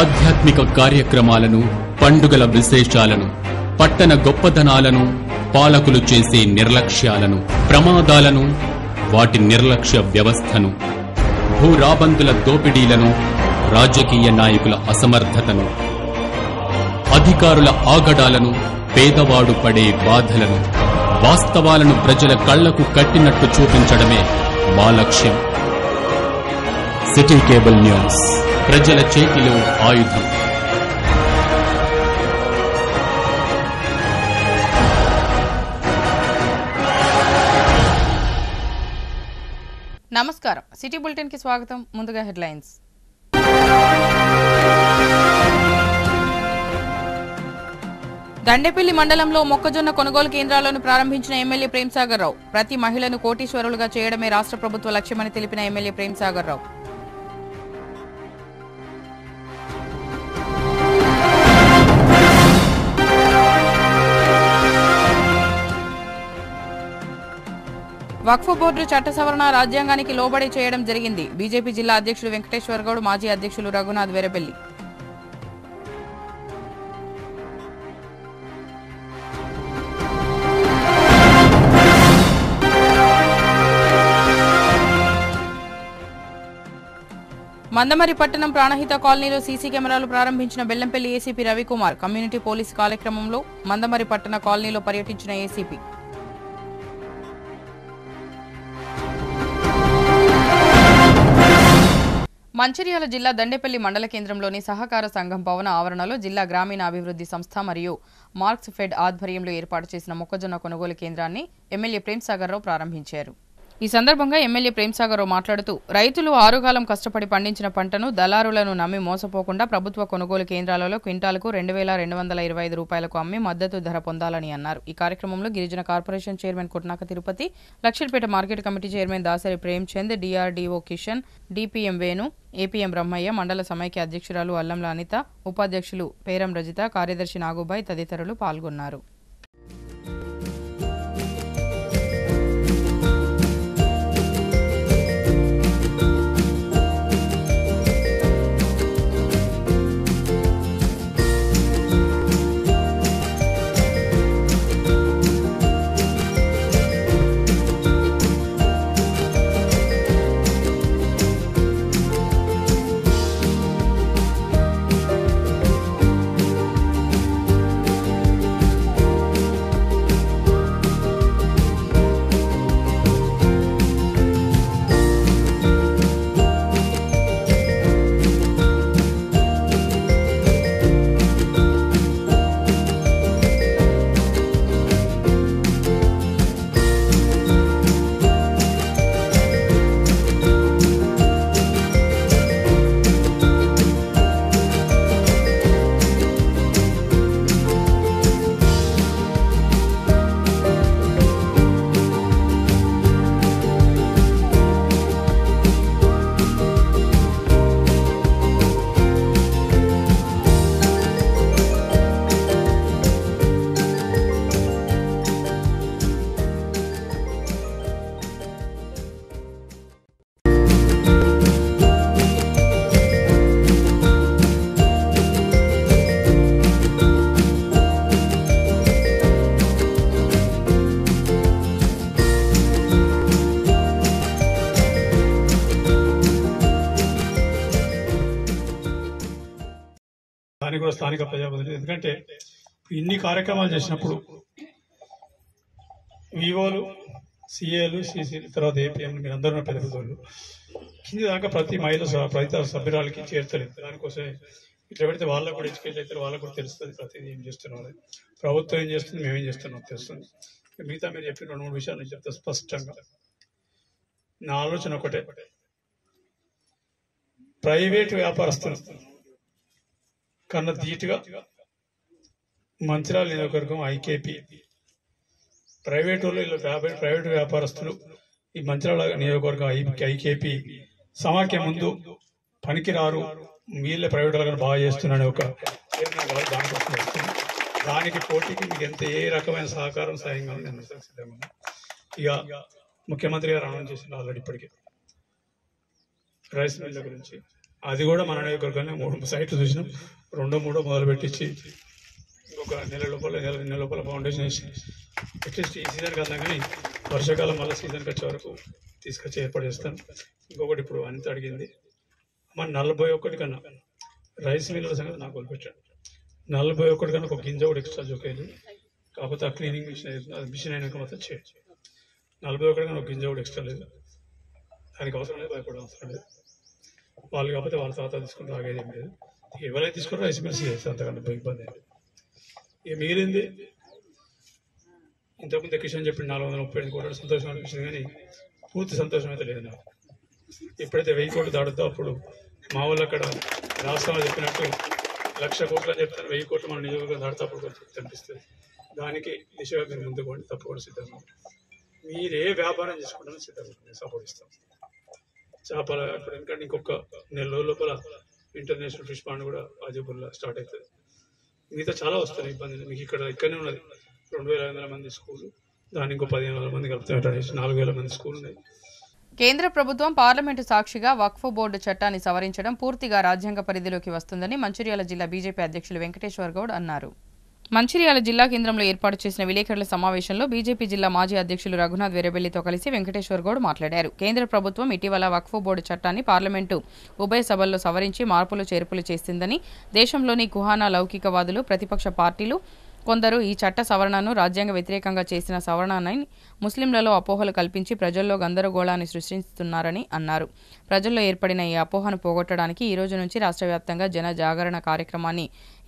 ఆధ్యాత్మిక కార్యక్రమాలను, పండుగల విశేషాలను, పట్టణ గొప్పదనాలను, పాలకులు చేసే నిర్లక్ష్యాలను, ప్రమాదాలను, వాటి నిర్లక్ష్య వ్యవస్థను, భూరాబందుల దోపిడీలను, రాజకీయ నాయకుల అసమర్థతను, అధికారుల ఆగడాలను, పేదవాడు పడే బాధలను, వాస్తవాలను ప్రజల కళ్లకు కట్టినట్టు చూపించడమే మా లక్ష్యం. సిటీ కేబుల్ న్యూస్, ప్రజల చేతిలో ఆయుధం. నమస్కారం, సిటీ బులెటిన్ కి స్వాగతం. ముందుగా హెడ్లైన్స్. దండేపల్లి మండలంలో మొక్కజొన్న కొనుగోలు కేంద్రాలను ప్రారంభించిన ఎమ్మెల్యే ప్రేమ్సాగర్ రావు. ప్రతి మహిళను కోటీశ్వరులుగా చేయడమే రాష్ట్ర ప్రభుత్వ లక్ష్యమని తెలిపిన ఎమ్మెల్యే ప్రేమ్సాగర్ రావు. వక్ఫ్ బోర్డు చట్ట సవరణ రాజ్యాంగానికి లోబడి చేయడం జరిగింది. బీజేపీ జిల్లా అధ్యక్షుడు వెంకటేశ్వర్ గౌడ్, మాజీ అధ్యక్షులు రఘునాథ్ వేరబెల్లి. మందమరి పట్టణం ప్రాణహిత కాలనీలో సీసీ కెమెరాలు ప్రారంభించిన Bellampalli ACP Ravikumar. Community police కార్యక్రమంలో మందమరి పట్టణ కాలనీలో పర్యటించిన ఏసీపీ. మంచిర్యాల జిల్లా దండేపల్లి మండల కేంద్రంలోని సహకార సంఘం భవన ఆవరణలో జిల్లా గ్రామీణాభివృద్ధి సంస్థ మరియు మార్క్స్ ఫెడ్ ఆధ్వర్యంలో ఏర్పాటు చేసిన మొక్కజొన్న కొనుగోలు కేంద్రాన్ని ఎమ్మెల్యే ప్రేమ్సాగర్ రావు ప్రారంభించారు. ఈ సందర్భంగా ఎమ్మెల్యే ప్రేమ్సాగర్ రావు మాట్లాడుతూ, రైతులు ఆరుగాలం కష్టపడి పండించిన పంటను దళారులను నమ్మి మోసపోకుండా ప్రభుత్వ కొనుగోలు కేంద్రాలలో క్వింటాలకు 2225 రూపాయలకు అమ్మి మద్దతు ధర పొందాలని అన్నారు. ఈ కార్యక్రమంలో గిరిజన corporation chairman Kutnaka Tirupati, Luxettipet market committee chairman Dasari Premchand, DRDO Kishan, DPM Venu, APM Brahmaiah, మండల సమైక్య అధ్యక్షురాలు అల్లంల అనిత, ఉపాధ్యక్షులు పేరం రజిత, కార్యదర్శి నాగుబాయ్ తదితరులు పాల్గొన్నారు. స్థానిక ప్రజాప్రతినిధులు, ఎందుకంటే ఇన్ని కార్యక్రమాలు చేసినప్పుడు వివోలు, సిఏలు, సిసిలు, తర్వాత ఏపీఎంలు మీరు అందరూ పెద్ద పెద్దోళ్ళు కింది దాకా ప్రతి ప్రతి సభ్యురాలకి చేర్చలేదు. దానికోసమే ఇట్లా పెడితే వాళ్ళకు కూడా ఎడ్యుకేట్ అవుతారు, వాళ్ళకు కూడా తెలుస్తుంది ప్రతిదీ ఏం చేస్తున్నారు, ప్రభుత్వం ఏం చేస్తుంది, మేమేం చేస్తున్నాం తెలుస్తుంది. మిగతా మీరు చెప్పిన 2-3 విషయాలు నేను చెప్తా స్పష్టంగా. నా ఆలోచన ఒకటే, ప్రైవేటు వ్యాపారస్తులు కన్నా ధీటుగా మంచిర్యాల నియోజకవర్గం ఐకేపీ ప్రైవేట్ వాళ్ళు ప్రైవేటు వ్యాపారస్తులు ఈ మంచిర్యాల నియోజకవర్గ ఐకేపీ సమాఖ్య ముందు పనికిరారు మీళ్ళ ప్రైవేట్ వాళ్ళని బాగా చేస్తున్నాను ఒక దానికోసం వస్తుంది. దానికి పోటీకి మీకు ఎంత ఏ రకమైన సహకారం సాయం కావాలి నేను సిద్ధంగా ఉన్నా. ఇక ముఖ్యమంత్రి గారు అనౌన్స్ చేసిన ఆల్రెడీ ఇప్పటికే రైస్ మిల్ల గురించి అది కూడా మన నియోజకవర్గాన్ని 3 సైట్లు చూసినాం. 2-3 మొదలు పెట్టించి ఇంకొక నెల లోపల ఫౌండేషన్ వేసి అట్లీస్ట్ ఈ సీజన్కి అందాం కానీ వర్షాకాలం మళ్ళీ సీజన్కి వచ్చే వరకు తీసుకొచ్చి ఏర్పాటు చేస్తాను. ఇంకొకటి ఇప్పుడు అంత అడిగింది మన 41 కన్నా రైస్ మిల్లుల సంగతి నాకు వదిలిపెట్టాడు. 41 కన్నా ఒక గింజ కూడా ఎక్స్ట్రా జోకేది. కాకపోతే ఆ క్లీనింగ్ మిషన్ అయినాక మొత్తం చేయొచ్చు. 41 కన్నా ఒక గింజ కూడా ఎక్స్ట్రా లేదు. దానికి అవసరం లేదు, భయపడే అవసరం లేదు. వాళ్ళు కాకపోతే వాళ్ళ తర్వాత తీసుకుని తాగేది ఏం లేదు. ఎవరైతే తీసుకుని రైస్ మిల్స్ చేస్తారు, అంతకన్నా ఇబ్బంది లేదు. ఇక మిగిలింది ఇంతకుముందు కిషన్ చెప్పిన 435 కోట్లు సంతోషం అనిపించింది కానీ పూర్తి సంతోషం అయితే లేదు నాకు. ఎప్పుడైతే 1000 కోట్లు దాడుతో అప్పుడు మా వాళ్ళు అక్కడ రాష్ట్రంలో చెప్పినట్టు 1,00,000 కోట్లు అని చెప్తాను, 1000 కోట్లు మన నియోజకవర్గం దాడితే అప్పుడు కొంచెం కనిపిస్తుంది. దానికి దిశగా మీరు ముందుకు పోండి, తప్పకుండా సిద్ధంగా. మీరు ఏ వ్యాపారం చేసుకుంటారో సిద్ధంగా సపోర్ట్ ఇస్తాం. చేపల ఇప్పుడు ఎందుకంటే ఇంకొక 4 రోజుల లోపల ఇంటర్నేషనల్ ఫిష్ పాండ్ కూడా ఆజీపూర్లో స్టార్ట్ అవుతుంది. మిగతా చాలా వస్తాయి ఇబ్బంది. మీకు ఇక్కడనే ఉన్నది 2,500 మంది స్కూలు, దాన్ని ఇంకో 15,000 మంది కలుపుతాయి, 4,000 మంది స్కూల్ ఉన్నాయి. కేంద్ర ప్రభుత్వం పార్లమెంటు సాక్షిగా వక్ఫ్ బోర్డు చట్టాన్ని సవరించడం పూర్తిగా రాజ్యాంగ పరిధిలోకి వస్తుందని మంచిర్యాల జిల్లా బీజేపీ అధ్యక్షులు వెంకటేశ్వర్ గౌడ్ అన్నారు. మంచిర్యాల జిల్లా కేంద్రంలో ఏర్పాటు చేసిన విలేకరుల సమావేశంలో బీజేపీ జిల్లా మాజీ అధ్యక్షులు రఘునాథ్ వీరబెల్లితో కలిసి వెంకటేశ్వర్ గౌడ్ మాట్లాడారు. కేంద్ర ప్రభుత్వం ఇటీవల వక్ఫ్ బోర్డు చట్టాన్ని పార్లమెంటు ఉభయ సభల్లో సవరించి మార్పులు చేర్పులు చేసిందని, దేశంలోని కుహానా లౌకికవాదులు, ప్రతిపక్ష పార్టీలు కొందరు ఈ చట్ట సవరణను రాజ్యాంగ వ్యతిరేకంగా చేసిన సవరణని ముస్లింలలో అపోహలు కల్పించి ప్రజల్లో గందరగోళాన్ని సృష్టిస్తున్నారని అన్నారు. ప్రజల్లో ఏర్పడిన ఈ అపోహను పోగొట్టడానికి ఈ రోజు నుంచి రాష్ట్ర వ్యాప్తంగా జన జాగరణ కార్యక్రమాన్ని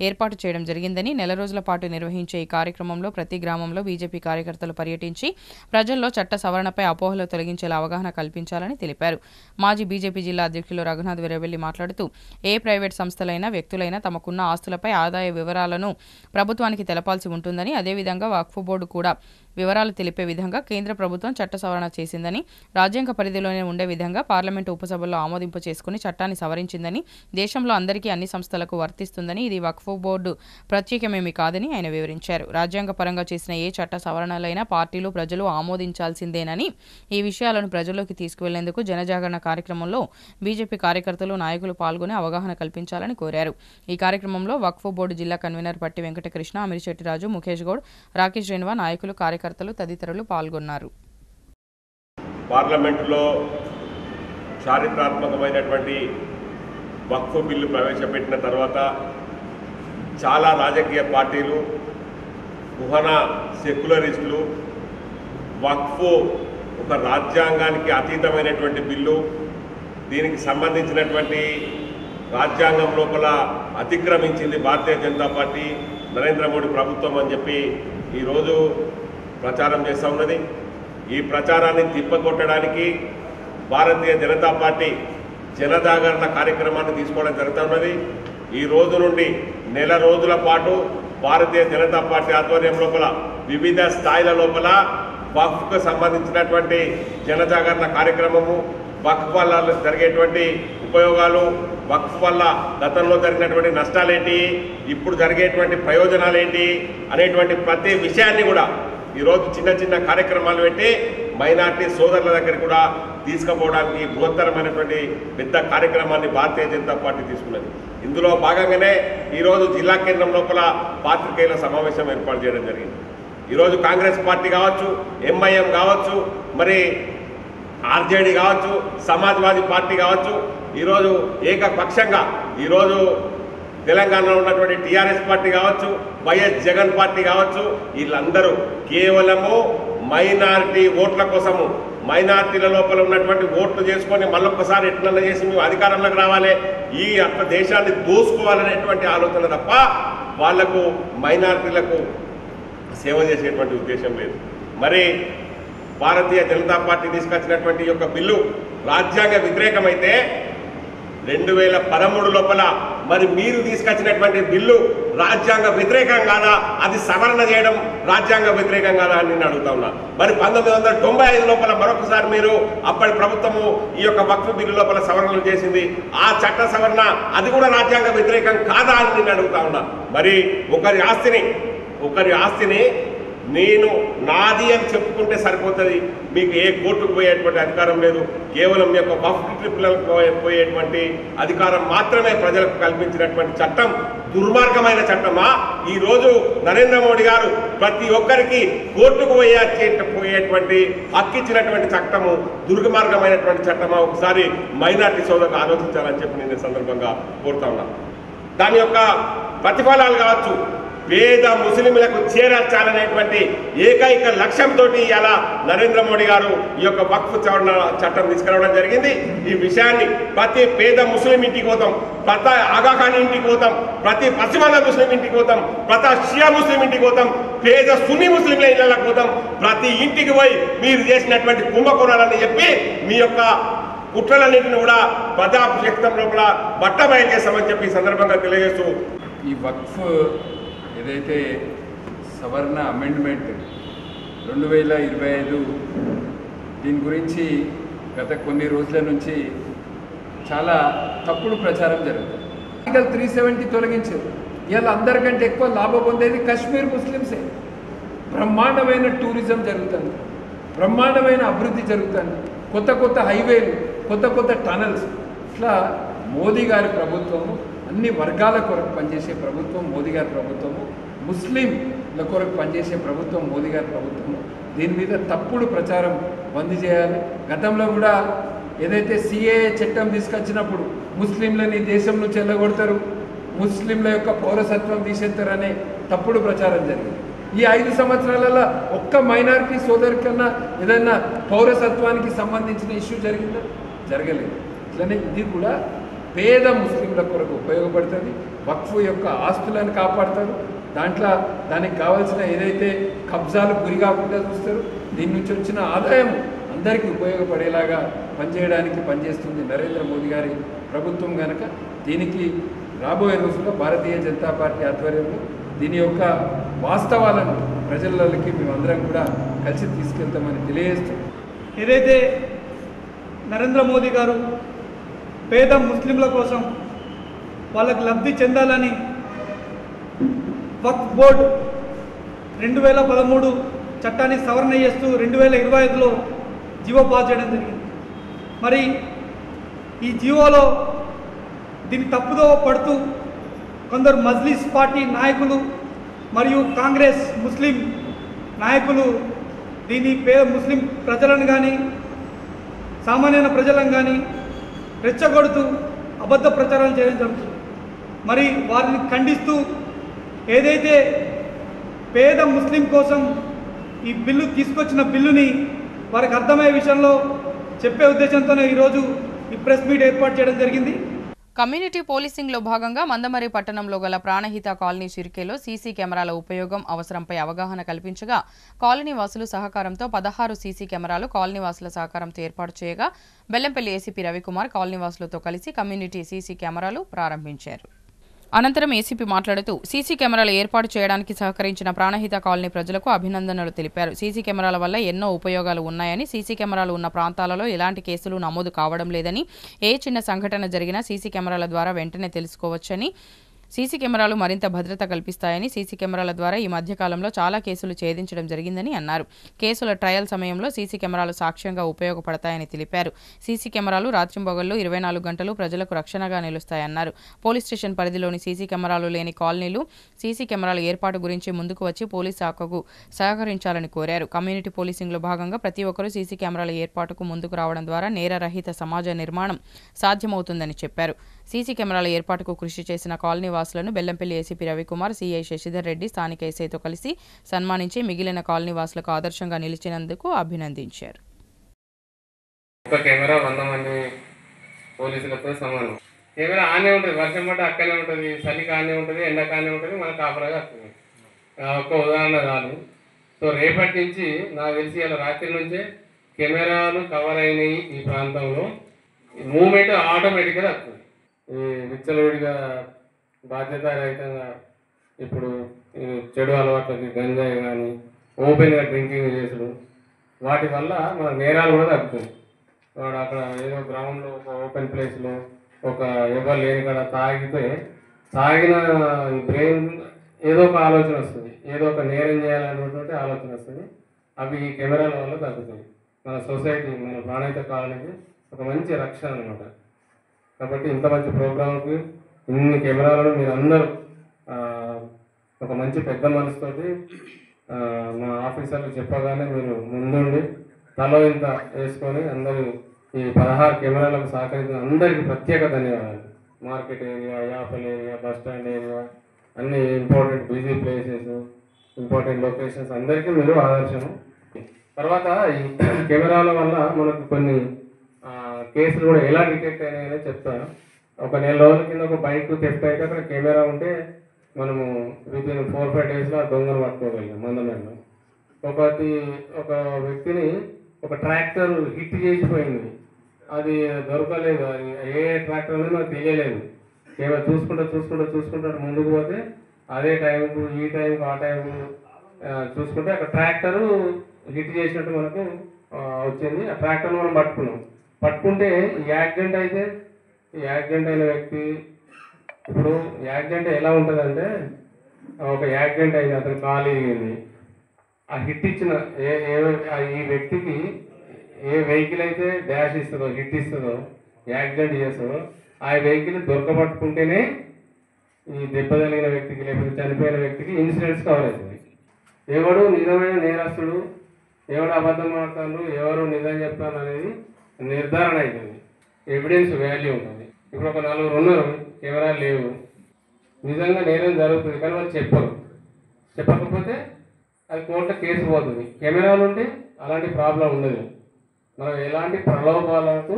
ఏర్పాటు చేయడం జరిగిందని, నెల రోజుల పాటు నిర్వహించే ఈ కార్యక్రమంలో ప్రతి గ్రామంలో బీజేపీ కార్యకర్తలు పర్యటించి ప్రజల్లో చట్ట సవరణపై అపోహలు తొలగించేలా అవగాహన కల్పించాలని తెలిపారు. మాజీ బీజేపీ జిల్లా అధ్యక్షులు రఘునాథ్ వీరబెల్లి మాట్లాడుతూ ఏ ప్రైవేట్ సంస్థలైనా వ్యక్తులైనా తమకున్న ఆస్తులపై ఆదాయ వివరాలను ప్రభుత్వానికి తెలపాల్సి ఉంటుందని, అదేవిధంగా వక్ఫ్ బోర్డు కూడా వివరాలు తెలిపే విధంగా కేంద్ర ప్రభుత్వం చట్ట సవరణ చేసిందని, రాజ్యాంగ పరిధిలోనే ఉండే విధంగా పార్లమెంటు ఉపసభల్లో ఆమోదింపు చేసుకుని చట్టాన్ని సవరించిందని, దేశంలో అందరికీ అన్ని సంస్థలకు వర్తిస్తుందని, ఇది వక్ఫ్ బోర్డు ప్రత్యేకమేమీ కాదని ఆయన వివరించారు. రాజ్యాంగ పరంగా చేసిన ఏ చట్ట సవరణలైనా పార్టీలు, ప్రజలు ఆమోదించాల్సిందేనని, ఈ విషయాలను ప్రజల్లోకి తీసుకువెళ్లేందుకు జనజాగరణ కార్యక్రమంలో బీజేపీ కార్యకర్తలు, నాయకులు పాల్గొని అవగాహన కల్పించాలని కోరారు. ఈ కార్యక్రమంలో వక్ఫ్ బోర్డు జిల్లా కన్వీనర్ పట్టి వెంకటకృష్ణ, అమిరిశెట్టిరాజు, ముఖేష్ గౌడ్, రాకేష్ రెన్వా, నాయకులు, కార్యకర్తలు తదితరులు పాల్గొన్నారు. పార్లమెంటులో చారిత్రాత్మకమైనటువంటి వక్ఫ్ బిల్లు ప్రవేశపెట్టిన తర్వాత చాలా రాజకీయ పార్టీలు, కుహనా సెక్యులరిస్టులు వక్ఫ్ ఒక రాజ్యాంగానికి అతీతమైనటువంటి బిల్లు, దీనికి సంబంధించినటువంటి రాజ్యాంగం లోపల అతిక్రమించింది భారతీయ జనతా పార్టీ, నరేంద్ర మోడీ ప్రభుత్వం అని చెప్పి ఈరోజు ప్రచారం చేస్తూ ఉన్నది. ఈ ప్రచారాన్ని తిప్పకొట్టడానికి భారతీయ జనతా పార్టీ జనజాగరణ కార్యక్రమాన్ని తీసుకోవడం జరుగుతూ ఉన్నది. ఈ రోజు నుండి నెల రోజుల పాటు భారతీయ జనతా పార్టీ ఆధ్వర్యం లోపల వివిధ స్థాయిల లోపల వక్ఫ్కు సంబంధించినటువంటి జనజాగరణ కార్యక్రమము, వక్ఫ్ వల్ల జరిగేటువంటి ఉపయోగాలు, వక్ఫ్ వల్ల గతంలో జరిగినటువంటి నష్టాలేంటి, ఇప్పుడు జరిగేటువంటి ప్రయోజనాలేంటి అనేటువంటి ప్రతి విషయాన్ని కూడా ఈరోజు చిన్న చిన్న కార్యక్రమాలు పెట్టి మైనార్టీ సోదరుల దగ్గర కూడా తీసుకుపోవడానికి బృహత్తరమైనటువంటి పెద్ద కార్యక్రమాన్ని భారతీయ జనతా పార్టీ తీసుకున్నది. ఇందులో భాగంగానే ఈరోజు జిల్లా కేంద్రం లోపల పాత్రికేయుల సమావేశం ఏర్పాటు చేయడం జరిగింది. ఈరోజు కాంగ్రెస్ పార్టీ కావచ్చు, ఎంఐఎం కావచ్చు, మరి ఆర్జేడీ కావచ్చు, సమాజ్వాదీ పార్టీ కావచ్చు, ఈరోజు ఏకపక్షంగా ఈరోజు తెలంగాణలో ఉన్నటువంటి టీఆర్ఎస్ పార్టీ కావచ్చు, వైఎస్ జగన్ పార్టీ కావచ్చు, వీళ్ళందరూ కేవలము మైనారిటీ ఓట్ల కోసము, మైనారిటీల లోపల ఉన్నటువంటి ఓట్లు చేసుకొని మళ్ళొక్కసారి ఎట్లన్నా చేసి మేము అధికారంలోకి రావాలి, ఈ దేశాన్ని దోసుకోవాలనేటువంటి ఆలోచన తప్ప వాళ్లకు మైనారిటీలకు సేవ చేసేటువంటి ఉద్దేశం లేదు. మరి భారతీయ జనతా పార్టీ తీసుకొచ్చినటువంటి యొక్క బిల్లు రాజ్యాంగ వ్యతిరేకమైతే 2013 లోపల మరి మీరు తీసుకొచ్చినటువంటి బిల్లు రాజ్యాంగ వ్యతిరేకం కాదా, అది సవరణ చేయడం రాజ్యాంగ వ్యతిరేకం కాదా అని నేను అడుగుతా ఉన్నా. మరి 1995 లోపల మరొకసారి మీరు అప్పటి ప్రభుత్వము ఈ యొక్క వక్ఫ్ బిల్లు లోపల సవరణలు చేసింది, ఆ చట్ట సవరణ అది కూడా రాజ్యాంగ వ్యతిరేకం కాదా అని నేను అడుగుతా ఉన్నా. మరి ఒకరి ఆస్తిని నేను నాది అని చెప్పుకుంటే సరిపోతుంది, మీకు ఏ కోర్టుకు పోయేటువంటి అధికారం లేదు. కేవలం మీ యొక్క వక్ఫ్ ట్రిబ్యునల్కి పోయేటువంటి అధికారం మాత్రమే ప్రజలకు కల్పించినటువంటి చట్టం దుర్మార్గమైన చట్టమా? ఈరోజు నరేంద్ర మోడీ గారు ప్రతి ఒక్కరికి కోర్టుకు పోయేటువంటి హక్కు ఇచ్చినటువంటి చట్టము దుర్మార్గమైనటువంటి చట్టమా? ఒకసారి మైనార్టీ సోదరులకు ఆలోచించాలని చెప్పి నేను సందర్భంగా కోరుతా ఉన్నా. దాని యొక్క ప్రతిఫలాలు కావచ్చు, పేద ముస్లింలకు చేర్చాలనేటువంటి ఏకైక లక్ష్యంతో ఇలా నరేంద్ర మోడీ గారు ఈ యొక్క వక్ఫ్ సవరణ చట్టం తీసుకురావడం జరిగింది. ఈ విషయాన్ని ప్రతి పేద ముస్లిం ఇంటికి పోతాం, ప్రతి ఆగాఖానీ ఇంటికి పోతాం, ప్రతి పశ్చిమాన ముస్లిం ఇంటికి పోతాం, ప్రతి షియా ముస్లిం ఇంటికి పోతాం, పేద సున్నీ ముస్లింల ఇళ్లకు పోతాం. ప్రతి ఇంటికి పోయి మీరు చేసినటువంటి కుంభకోణాలని చెప్పి మీ యొక్క కుట్రలన్నింటిని కూడా ప్రజాశక్తం లోపల బట్టబయలు చేస్తామని చెప్పి ఈ సందర్భంగా తెలియజేస్తూ, ఈ వక్ఫ్ ఏదైతే సవరణ అమెండ్మెంట్ 2025 దీని గురించి గత కొన్ని రోజుల నుంచి చాలా తప్పుడు ప్రచారం జరుగుతుంది. ఆర్టికల్ 370 తొలగించారు. ఇవాళ అందరికంటే ఎక్కువ లాభం పొందేది కాశ్మీర్ ముస్లిమ్సే. బ్రహ్మాండమైన టూరిజం జరుగుతుంది, బ్రహ్మాండమైన అభివృద్ధి జరుగుతుంది, కొత్త కొత్త హైవేలు, కొత్త టనల్స్. ఇట్లా మోదీ గారి ప్రభుత్వము అన్ని వర్గాల కొరకు పనిచేసే ప్రభుత్వం మోదీ గారి ప్రభుత్వము, ముస్లింల కొరకు పనిచేసే ప్రభుత్వం మోదీ గారి ప్రభుత్వము. దీని మీద తప్పుడు ప్రచారం బంద్ చేయాలి. గతంలో కూడా ఏదైతే సిఏఏ చట్టం తీసుకొచ్చినప్పుడు ముస్లింలని దేశం నుంచి వెళ్ళగొడతారు, ముస్లింల యొక్క పౌరసత్వం తీసేస్తారనే తప్పుడు ప్రచారం జరిగింది. ఈ 5 సంవత్సరాలలో ఒక్క మైనారిటీ సోదరు కన్నా ఏదైనా పౌరసత్వానికి సంబంధించిన ఇష్యూ జరిగిందా? జరగలేదు. ఇట్లనే ఇది కూడా పేద ముస్లింల కొరకు ఉపయోగపడుతుంది. వక్ఫ్ యొక్క ఆస్తులను కాపాడుతారు, దానికి కావాల్సిన ఏదైతే కబ్జాలు గురి కాకుండా చూస్తారు. దీని నుంచి వచ్చిన ఆదాయం అందరికీ ఉపయోగపడేలాగా పనిచేస్తుంది నరేంద్ర మోదీ గారి ప్రభుత్వం. కనుక దీనికి రాబోయే రోజుల్లో భారతీయ జనతా పార్టీ ఆధ్వర్యంలో దీని యొక్క వాస్తవాలను ప్రజలకి మేమందరం కూడా కలిసి తీసుకెళ్తామని తెలియజేస్తూ, ఏదైతే నరేంద్ర మోదీ గారు పేద ముస్లింల కోసం వాళ్ళకి లబ్ధి చెందాలని వక్ఫ్ బోర్డు 2013 చట్టాన్ని సవరణ చేస్తూ 2025లో జీవో పాస్ చేయడం జరిగింది. మరి ఈ జీవోలో దీన్ని తప్పుదో పడుతూ కొందరు మజ్లిస్ పార్టీ నాయకులు మరియు కాంగ్రెస్ ముస్లిం నాయకులు దీన్ని ముస్లిం ప్రజలను కానీ సామాన్య ప్రజలను కానీ రెచ్చగొడుతూ అబద్ధ ప్రచారాలు చేయడం జరుగుతుంది. మరి వారిని ఖండిస్తూ ఏదైతే పేద ముస్లిం కోసం ఈ బిల్లు తీసుకొచ్చిన బిల్లుని వారికి అర్థమయ్యే విషయంలో చెప్పే ఉద్దేశంతోనే ఈరోజు ఈ ప్రెస్ మీట్ ఏర్పాటు చేయడం జరిగింది. కమ్యూనిటీ పోలీసింగ్లో భాగంగా మందమరి పట్టణంలో గల ప్రాణహిత కాలనీ చిరికేలో సీసీ కెమెరాల ఉపయోగం అవసరంపై అవగాహన కల్పించగా కాలనీ వాసులు సహకారంతో 16 సీసీ కెమెరాలు కాలనీ వాసుల సహకారంతో ఏర్పాటు చేయగా బెల్లంపల్లి ఏసీపీ రవికుమార్ కాలనీ వాసులతో కలిసి కమ్యూనిటీ సీసీ కెమెరాలు ప్రారంభించారు. అనంతరం ఏసీపీ మాట్లాడుతూ సీసీ కెమెరాలు ఏర్పాటు చేయడానికి సహకరించిన ప్రాణహిత కాలనీ ప్రజలకు అభినందనలు తెలిపారు. సీసీ కెమెరాల వల్ల ఎన్నో ఉపయోగాలు ఉన్నాయని, సీసీ కెమెరాలు ఉన్న ప్రాంతాలలో ఎలాంటి కేసులు నమోదు కావడం లేదని, ఏ చిన్న సంఘటన జరిగినా సీసీ కెమెరాల ద్వారా వెంటనే తెలుసుకోవచ్చని, సీసీ కెమెరాలు మరింత భద్రత కల్పిస్తాయని, సీసీ కెమెరాల ద్వారా ఈ మధ్యకాలంలో చాలా కేసులు ఛేదించడం జరిగిందని అన్నారు. కేసుల ట్రయల్ సమయంలో సీసీ కెమెరాలు సాక్ష్యంగా ఉపయోగపడతాయని తెలిపారు. సీసీ కెమెరాలు రాత్రింబగళ్లు 24 గంటలు ప్రజలకు రక్షణగా నిలుస్తాయన్నారు. పోలీస్ స్టేషన్ పరిధిలోని సీసీ కెమెరాలు లేని కాలనీలు సీసీ కెమెరాల ఏర్పాటు గురించి ముందుకు వచ్చి పోలీస్ శాఖకు సహకరించాలని కోరారు. కమ్యూనిటీ పోలీసింగ్లో భాగంగా ప్రతి ఒక్కరూ సీసీ కెమెరాల ఏర్పాటుకు ముందుకు రావడం ద్వారా నేరరహిత సమాజ నిర్మాణం సాధ్యమవుతుందని చెప్పారు. సీసీ కెమెరాల ఏర్పాటుకు కృషి చేసిన కాలనీ వాసులను బెల్లంపల్లి ఏసీపీ రవికుమార్, సీఐ శశిధర్ రెడ్డి స్థానిక ఎస్ఐతో కలిసి సన్మానించి మిగిలిన కాలనీ వాసులకు ఆదర్శంగా నిలిచినందుకు అభినందించారు. ఒక కెమెరా 100 మంది పోలీసులతో సమానం. కెమెరా ఆనే ఉంటుంది, వర్షం పట్ట అక్కనే ఉంటుంది, చలికి ఆనే ఉంటుంది, ఎండకానే ఉంటుంది, మనకు కాపలాగా వస్తుంది. ఒక ఉదాహరణ చాలు. సో రేపటి నుంచి నాకు తెలిసి ఇలా రాత్రి నుంచే కెమెరాలు కవర్ అయినాయి ఈ ప్రాంతంలో. మూమెంట్ ఆటోమేటిక్గా వస్తుంది. ఈ విచ్చలవిడిగా బాధ్యతారహితంగా ఇప్పుడు ఈ చెడు అలవాట్లకి గంజాయి కానీ ఓపెన్గా డ్రింకింగ్ చేసుడు వాటి వల్ల మన నేరాలు కూడా తగ్గుతుంది. వాడు అక్కడ ఏదో గ్రౌండ్లో ఒక ఓపెన్ ప్లేస్లో ఒక ఎవరు లేని కాడ తాగిన బ్రెయిన్ ఏదో ఒక ఆలోచన వస్తుంది, ఏదో ఒక నేరం చేయాలనేటువంటి ఆలోచన వస్తుంది. అవి ఈ కెమెరాల వల్ల తగ్గుతాయి. మన సొసైటీ మన ప్రాణహిత కాలనీకి ఒక మంచి రక్షణ అనమాట. కాబట్టి ఇంత మంచి ప్రోగ్రాంకి ఇన్ని కెమెరాలను మీరు అందరూ ఒక మంచి పెద్ద మనసుతోటి మా ఆఫీసర్లు చెప్పగానే మీరు ముందుండి తలో ఇంత వేసుకొని అందరూ ఈ 16 కెమెరాలకు సహకరించిన అందరికీ ప్రత్యేక ధన్యవాదాలు. మార్కెట్ ఏరియా, యాపల్ ఏరియా, బస్ స్టాండ్ ఏరియా, అన్ని important busy places, important locations అందరికీ మీరు ఆదర్శము. తర్వాత ఈ కెమెరాల వల్ల మనకు కొన్ని కేసులు కూడా ఎలా డిటెక్ట్ అయినాయో చెప్తాను. ఒక నెల రోజుల కింద ఒక బైక్ థెఫ్ట్ అయితే అక్కడ కెమెరా ఉంటే మనము వితిన్ 4-5 డేస్లో దొంగలు పట్టుకోగలిగాం మందమేలో. ఒక వ్యక్తిని ఒక ట్రాక్టర్ హిట్ చేసిపోయింది, అది దొరకలేదు. అది ఏ ట్రాక్టర్ అనేది మనకు తెలియలేదు. కేవలం చూసుకుంటూ ముందుకు పోతే అదే టైంకు ఈ టైంకు ఆ టైంకు చూసుకుంటే అక్కడ ట్రాక్టరు హిట్ చేసినట్టు మనకు వచ్చింది. ఆ ట్రాక్టర్ని మనం పట్టుకుంటే యాక్సిడెంట్ అయిన వ్యక్తి ఇప్పుడు యాక్సిడెంట్ ఎలా ఉంటుందంటే ఒక యాక్సిడెంట్ అయింది, అతను కాలు ఇరిగింది. ఆ హిట్ ఇచ్చిన ఈ వ్యక్తికి ఏ వెహికల్ అయితే డాష్ ఇస్తుందో హిట్ ఇస్తుందో యాక్సిడెంట్ చేస్తుందో ఆ వెహికల్ దొరకబట్టుకుంటేనే ఈ దెబ్బ తగిలిన వ్యక్తికి లేకపోతే చనిపోయిన వ్యక్తికి ఇన్సూరెన్స్ కవర్ అవుతుంది. ఎవడు నిజమైన నేరస్తుడు, ఎవడు అబద్ధం ఆడతాడు, ఎవరు నిజం చెప్తాను అనేది నిర్ధారణ అవుతుంది. ఎవిడెన్స్ వాల్యూ ఉంటుంది. ఇప్పుడు ఒక 4 ఉన్నారు, కెమెరాలు లేవు, నిజంగా నేరం జరుగుతుంది కానీ వాళ్ళు చెప్పకపోతే అది కోర్టులో కేసు పోతుంది. కెమెరాలు ఉంటే అలాంటి ప్రాబ్లం ఉండదు. మనం ఎలాంటి ప్రలోభాలకు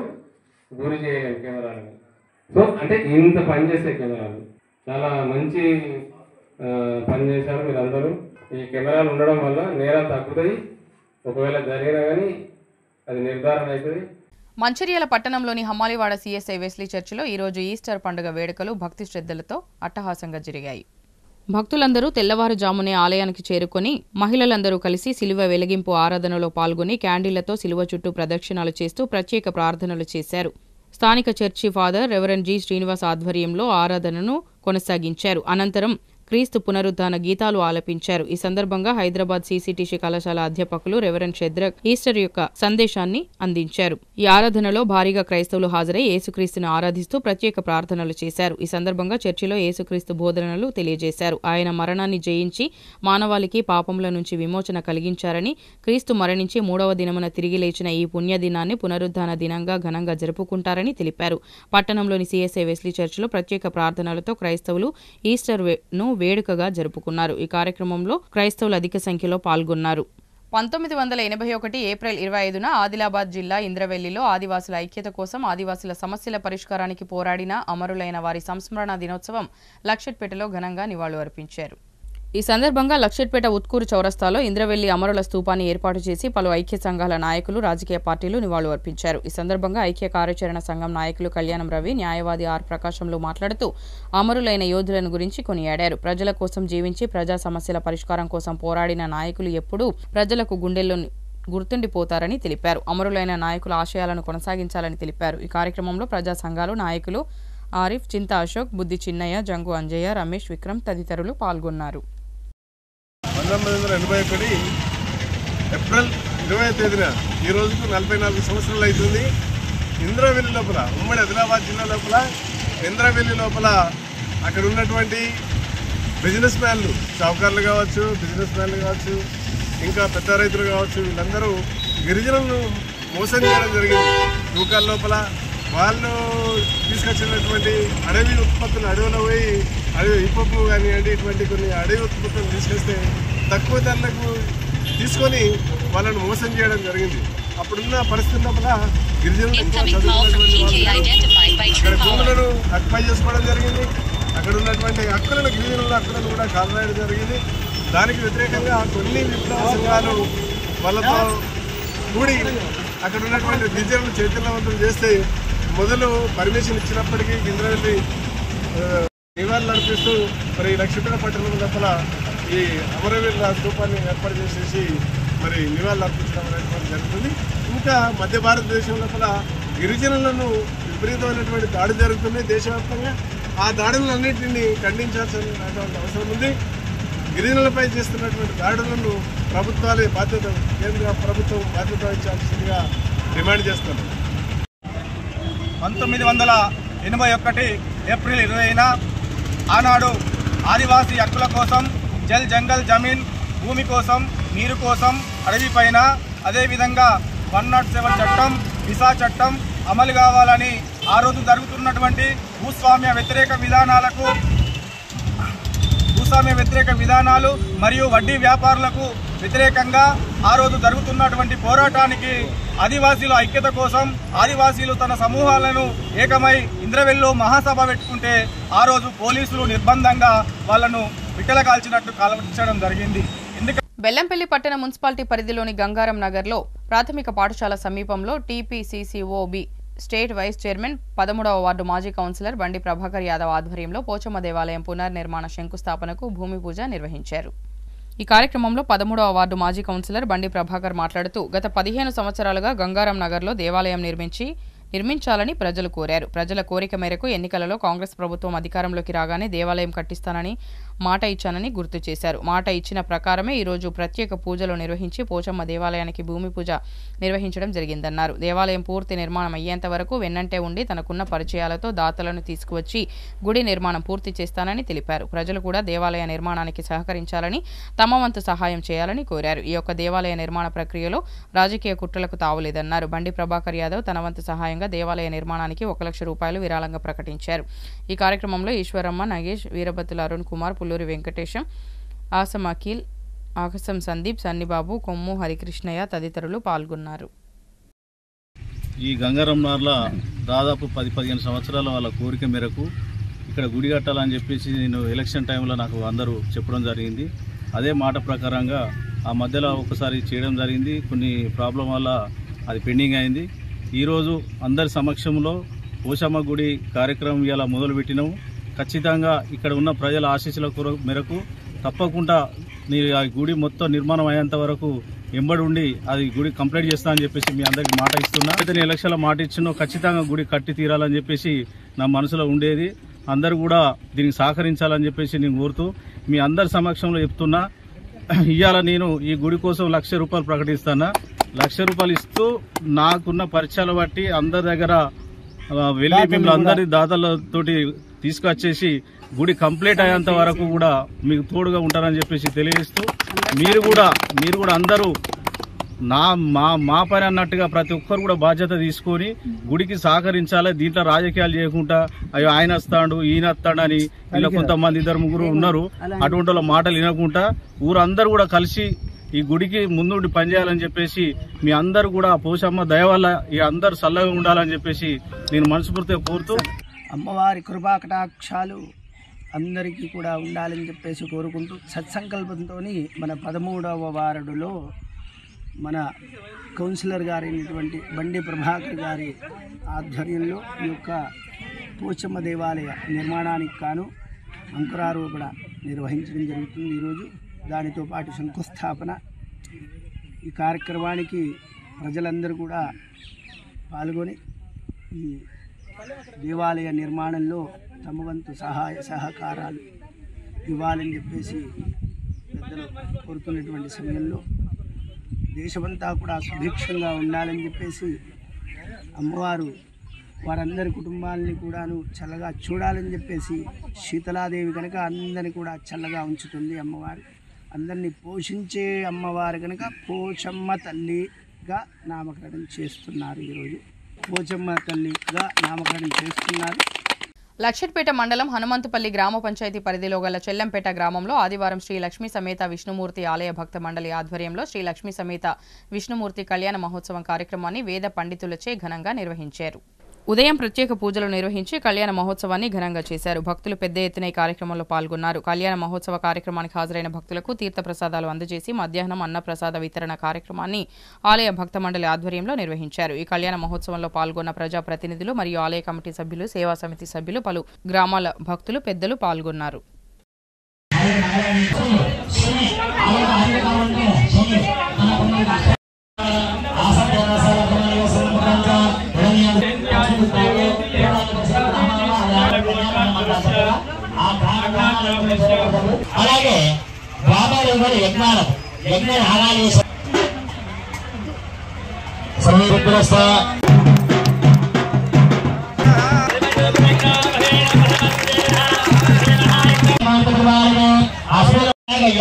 గురి చేయలేము కెమెరాలని. సో అంటే ఇంత పనిచేసే కెమెరాలు చాలా మంచి పని చేశారు మీరందరూ. ఈ కెమెరాలు ఉండడం వల్ల నేరాలు తగ్గుతాయి, ఒకవేళ జరిగినా కానీ అది నిర్ధారణ అవుతుంది. మంచిర్యాల పట్టణంలోని హమ్మాలివాడ సిఎస్ఐ వెస్లీ చర్చిలో ఈరోజు ఈస్టర్ పండుగ వేడుకలు భక్తి శ్రద్ధలతో అట్టహాసంగా జరిగాయి. భక్తులందరూ తెల్లవారుజామునే ఆలయానికి చేరుకొని మహిళలందరూ కలిసి సిలువ వెలిగింపు ఆరాధనలో పాల్గొని క్యాండిళ్లతో సిలువ చుట్టూ ప్రదక్షిణాలు చేస్తూ ప్రత్యేక ప్రార్థనలు చేశారు. స్థానిక church father reverend G Srinivas ఆధ్వర్యంలో ఆరాధనను కొనసాగించారు. అనంతరం క్రీస్తు పునరుద్ధాన గీతాలు ఆలపించారు. ఈ సందర్భంగా హైదరాబాద్ సిసిటిసి కళాశాల అధ్యాపకులు రెవరెండ్ షెద్రక్ ఈస్టర్ యొక్క సందేశాన్ని అందించారు. ఈ ఆరాధనలో భారీగా క్రైస్తవులు హాజరై యేసుక్రీస్తును ఆరాధిస్తూ ప్రత్యేక ప్రార్థనలు చేశారు. ఈ సందర్భంగా చర్చిలో యేసుక్రీస్తు బోధనలు తెలియజేశారు. ఆయన మరణాన్ని జయించి మానవాళికి పాపముల నుంచి విమోచన కలిగించారని, క్రీస్తు మరణించి 3వ దినమున తిరిగి లేచిన ఈ పుణ్యదినాన్ని పునరుద్ధాన దినంగా ఘనంగా జరుపుకుంటారని తెలిపారు. పట్టణంలోని సిఎస్ఐ వెస్లీ చర్చిలో ప్రత్యేక ప్రార్థనలతో క్రైస్తవులు ఈస్టర్ ను వేడుకగా జరుపుకున్నారు. ఈ కార్యక్రమంలో క్రైస్తవులు అధిక సంఖ్యలో పాల్గొన్నారు. 1981 ఏప్రిల్ 25న ఆదిలాబాద్ జిల్లా ఇంద్రవెల్లిలో ఆదివాసుల ఐక్యత కోసం ఆదివాసుల సమస్యల పరిష్కారానికి పోరాడిన అమరులైన వారి సంస్మరణ దినోత్సవం లక్షెట్పేటలో ఘనంగా నివాళులు అర్పించారు. ఈ సందర్భంగా లక్షెట్పేట ఉత్కూరు చౌరస్తాలో ఇంద్రవెల్లి అమరుల స్తూపాన్ని ఏర్పాటు చేసి పలు ఐక్య సంఘాల నాయకులు, రాజకీయ పార్టీలు నివాళులు అర్పించారు. ఈ సందర్భంగా ఐక్య కార్యాచరణ సంఘం నాయకులు కళ్యాణం రవి, న్యాయవాది ఆర్ ప్రకాశంలు మాట్లాడుతూ అమరులైన యోధులను గురించి కొనియాడారు. ప్రజల కోసం జీవించి ప్రజా సమస్యల పరిష్కారం కోసం పోరాడిన నాయకులు ఎప్పుడూ ప్రజలకు గుండెల్లో గుర్తుండిపోతారని తెలిపారు. అమరులైన నాయకుల ఆశయాలను కొనసాగించాలని తెలిపారు. ఈ కార్యక్రమంలో ప్రజా సంఘాలు నాయకులు ఆరిఫ్, చింత అశోక్, బుద్ధి చిన్నయ్య, జంగు అంజయ్య, రమేష్, విక్రమ్ తదితరులు పాల్గొన్నారు. 1981 ఏప్రిల్ 20వ తేదీన ఈ రోజుకు 44 సంవత్సరాలు అవుతుంది. ఇంద్రవెల్లి లోపల, ఉమ్మడి ఆదిలాబాద్ జిల్లా లోపల ఇంద్రవెల్లి లోపల అక్కడ ఉన్నటువంటి బిజినెస్ మ్యాన్లు, షావుకారులు కావచ్చు, బిజినెస్ మ్యాన్లు కావచ్చు, ఇంకా పెద్ద రైతులు కావచ్చు, వీళ్ళందరూ గిరిజనులను మోసం చేయడం జరిగింది. తూకాల లోపల వాళ్ళు తీసుకొచ్చినటువంటి అడవి ఉత్పత్తులు, అడవిలో పోయి అడవి ఇప్పపు కానివ్వండి, ఇటువంటి కొన్ని అడవి ఉత్పత్తులు తీసుకొస్తే తక్కువ ధరలకు తీసుకొని వాళ్ళను మోసం చేయడం జరిగింది. అప్పుడున్న పరిస్థితి లోపల గిరిజనులు ఎక్కువ చదువుకున్నటువంటి వాళ్ళు అక్కడ భూములను అక్వై చేసుకోవడం జరిగింది. అక్కడ ఉన్నటువంటి హక్కులను, గిరిజనుల హక్కులను కూడా కాలరాయడం జరిగింది. దానికి వ్యతిరేకంగా కొన్ని విప్లవ సంఘాలు వాళ్ళతో కూడి అక్కడ ఉన్నటువంటి గిరిజనులు చైతన్యవంతం చేస్తే మొదలు పర్మిషన్ ఇచ్చినప్పటికీ ఇంద్రవెల్లి నివాళులు అర్పిస్తూ మరి లక్ష్మీపేట పట్టణం లోపల ఈ అమరవీరుల స్థూపాన్ని ఏర్పాటు చేసేసి మరి నివాళులు అర్పించడం అనేటువంటి జరుగుతుంది. ఇంకా మధ్య భారతదేశం లోపల గిరిజనులను విపరీతమైనటువంటి దాడి జరుగుతుంది దేశవ్యాప్తంగా. ఆ దాడులన్నింటినీ ఖండించాల్సినటువంటి అవసరం ఉంది. గిరిజనులపై చేస్తున్నటువంటి దాడులను ప్రభుత్వాలే బాధ్యత, కేంద్ర ప్రభుత్వం బాధ్యత వహించాల్సిందిగా డిమాండ్ చేస్తున్నారు. 1981 ఏప్రిల్ 20న ఆనాడు ఆదివాసీ హక్కుల కోసం జల్ జంగల్ జమీన్ భూమి కోసం నీరు కోసం అడవి పైన అదేవిధంగా 107 చట్టం విసా చట్టం అమలు కావాలని ఆ రోజు జరుగుతున్నటువంటి భూస్వామ్య వ్యతిరేక విధానాలు మరియు వడ్డీ వ్యాపారులకు వ్యతిరేకంగా ఆ రోజు జరుగుతున్నటువంటి పోరాటానికి ఆదివాసీల ఐక్యత కోసం ఆదివాసీలు తన సమూహాలను ఏకమై ఇంద్రవెల్లో మహాసభ పెట్టుకుంటే ఆ రోజు పోలీసులు నిర్బంధంగా వాళ్లను విట్టలకాల్చినట్టు కాల్చడం జరిగింది. బెల్లంపల్లి పట్టణ మున్సిపాలిటీ పరిధిలోని గంగారం నగర్లో ప్రాథమిక పాఠశాల సమీపంలో టీపీసీసీఓబి స్టేట్ వైస్ చైర్మన్ 13వ వార్డు మాజీ కౌన్సిలర్ బండి ప్రభాకర్ యాదవ్ ఆధ్వర్యంలో పోచమ్మ దేవాలయం పునర్నిర్మాణ శంకుస్థాపనకు భూమి పూజ నిర్వహించారు. ఈ కార్యక్రమంలో 13వ వార్డు మాజీ కౌన్సిలర్ బండి ప్రభాకర్ మాట్లాడుతూ గత 15 సంవత్సరాలుగా గంగారం నగర్లో దేవాలయం నిర్మించాలని ప్రజలు కోరారు. ప్రజల కోరిక మేరకు ఎన్నికలలో కాంగ్రెస్ ప్రభుత్వం అధికారంలోకి రాగానే దేవాలయం కట్టిస్తానని మాట ఇచ్చానని గుర్తు చేశారు. మాట ఇచ్చిన ప్రకారమే ఈరోజు ప్రత్యేక పూజలు నిర్వహించి పోచమ్మ దేవాలయానికి భూమి పూజ నిర్వహించడం జరిగిందన్నారు. దేవాలయం పూర్తి నిర్మాణం అయ్యేంత వరకు వెన్నంటే ఉండి తనకున్న పరిచయాలతో దాతలను తీసుకువచ్చి గుడి నిర్మాణం పూర్తి చేస్తానని తెలిపారు. ప్రజలు కూడా దేవాలయ నిర్మాణానికి సహకరించాలని తమ వంతు సహాయం చేయాలని కోరారు. ఈ యొక్క దేవాలయ నిర్మాణ ప్రక్రియలో రాజకీయ కుట్రలకు తావులేదన్నారు. బండి ప్రభాకర్ యాదవ్ తన వంతు సహాయం దేవాలయ నిర్మాణానికి 1 లక్ష రూపాయలు విరాళంగా ప్రకటించారు. ఈ కార్యక్రమంలో ఈశ్వరమ్మ, నగేష్, వీరభద్రుల అరుణ్ కుమార్, పుల్లూరి వెంకటేశం, ఆసం అఖిల్, ఆకసం సందీప్, సన్నిబాబు, కొమ్ము హరికృష్ణయ్య తదితరులు పాల్గొన్నారు. ఈ గంగారం నార్ల దాదాపు 10-15 సంవత్సరాల వాళ్ళ కోరిక మేరకు ఇక్కడ గుడి కట్టాలని చెప్పేసి నేను ఎలక్షన్ టైంలో నాకు అందరూ చెప్పడం జరిగింది. అదే మాట ప్రకారంగా ఆ మధ్యలో ఒకసారి చేయడం జరిగింది. కొన్ని ప్రాబ్లం వల్ల అది పెండింగ్ అయింది. ఈరోజు అందరి సమక్షంలో పోచమ్మ గుడి కార్యక్రమం ఇలా మొదలుపెట్టినాము. ఖచ్చితంగా ఇక్కడ ఉన్న ప్రజల ఆశీస్సుల మేరకు తప్పకుండా ఆ గుడి మొత్తం నిర్మాణం అయ్యేంత వరకు ఎంబడి ఉండి అది గుడి కంప్లీట్ చేస్తా అని చెప్పేసి మీ అందరికి మాట ఇస్తున్నా. అయితే నేను ఎలక్షన్లో మాట ఇచ్చినో ఖచ్చితంగా గుడి కట్టి తీరాలని చెప్పేసి నా మనసులో ఉండేది. అందరూ కూడా దీనికి సహకరించాలని చెప్పేసి నేను కోరుతూ మీ అందరి సమక్షంలో చెప్తున్నా. ఇవాళ నేను ఈ గుడి కోసం 1 లక్ష రూపాయలు ప్రకటిస్తానా. 1 లక్ష రూపాయలు ఇస్తూ నాకున్న పరిచయాలు బట్టి అందరి దగ్గర వెళ్ళి మిమ్మల్ని అందరి దాతలతోటి తీసుకొచ్చేసి గుడి కంప్లీట్ అయ్యేంత వరకు కూడా మీకు తోడుగా ఉంటారని చెప్పేసి తెలియజేస్తూ మీరు కూడా అందరూ మా పని అన్నట్టుగా ప్రతి ఒక్కరు కూడా బాధ్యత తీసుకొని గుడికి సహకరించాలి. దీంట్లో రాజకీయాలు చేయకుండా అయ్యో ఆయన వస్తాడు ఈయన వస్తాడని ఇలా కొంతమంది 2-3 ఉన్నారు. అటువంటి వాళ్ళ మాటలు వినకుండా ఊరందరూ కూడా కలిసి ఈ గుడికి ముందుండి పనిచేయాలని చెప్పేసి మీ అందరూ కూడా పోచమ్మ దయ వల్ల ఈ అందరు చల్లగా ఉండాలని చెప్పేసి నేను మనస్ఫూర్తిగా కోరుతూ అమ్మవారి కృపాకటాక్షాలు అందరికీ కూడా ఉండాలని చెప్పేసి కోరుకుంటూ సత్సంకల్పంతో మన 13వ వార్డులో మన కౌన్సిలర్ గారైనటువంటి బండి ప్రభాకర్ గారి ఆధ్వర్యంలో ఈ యొక్క పోచమ్మ దేవాలయ నిర్మాణానికి కాను అంకురారోపణ నిర్వహించడం జరుగుతుంది ఈరోజు. దానితో పాటు శంకుస్థాపన. ఈ కార్యక్రమానికి ప్రజలందరూ కూడా పాల్గొని ఈ దేవాలయ నిర్మాణంలో తమ వంతు సహాయ సహకారాలు ఇవ్వాలని చెప్పేసి పెద్దలు కోరుతున్నటువంటి సమయంలో దేశమంతా కూడా సుభిక్షంగా ఉండాలని చెప్పేసి అమ్మవారు వారందరి కుటుంబాలని కూడాను చల్లగా చూడాలని చెప్పేసి శీతలాదేవి కనుక అందరినీ కూడా చల్లగా ఉంచుతుంది అమ్మవారు. అందరినీ పోషించే అమ్మవారు కనుక పోచమ్మ తల్లిగా నామకరణం చేస్తున్నారు. ఈరోజు పోచమ్మ తల్లిగా నామకరణం చేస్తున్నారు. లక్షట్పేట మండలం హనుమంతుపల్లి గ్రామ పంచాయతీ పరిధిలో గల చెల్లంపేట గ్రామంలో ఆదివారం శ్రీ లక్ష్మీ సమేత విష్ణుమూర్తి ఆలయ భక్త మండలి ఆధ్వర్యంలో శ్రీ లక్ష్మీ సమేత విష్ణుమూర్తి కళ్యాణ మహోత్సవం కార్యక్రమాన్ని వేద పండితులచే ఘనంగా నిర్వహించారు. ఉదయం ప్రత్యేక పూజలు నిర్వహించి కళ్యాణ మహోత్సవాన్ని ఘనంగా చేశారు. భక్తులు పెద్ద ఎత్తున ఈ కార్యక్రమంలో పాల్గొన్నారు. కళ్యాణ మహోత్సవ కార్యక్రమానికి హాజరైన భక్తులకు తీర్థప్రసాదాలు అందజేసి మధ్యాహ్నం అన్నప్రసాద వితరణ కార్యక్రమాన్ని ఆలయ భక్త మండలి ఆధ్వర్యంలో నిర్వహించారు. ఈ కళ్యాణ మహోత్సవంలో పాల్గొన్న ప్రజాప్రతినిధులు మరియు ఆలయ కమిటీ సభ్యులు, సేవా సమితి సభ్యులు, పలు గ్రామాల భక్తులు పెద్దలు పాల్గొన్నారు. అలాగే బాబాలు కూడా యజ్ఞ ఆగాలి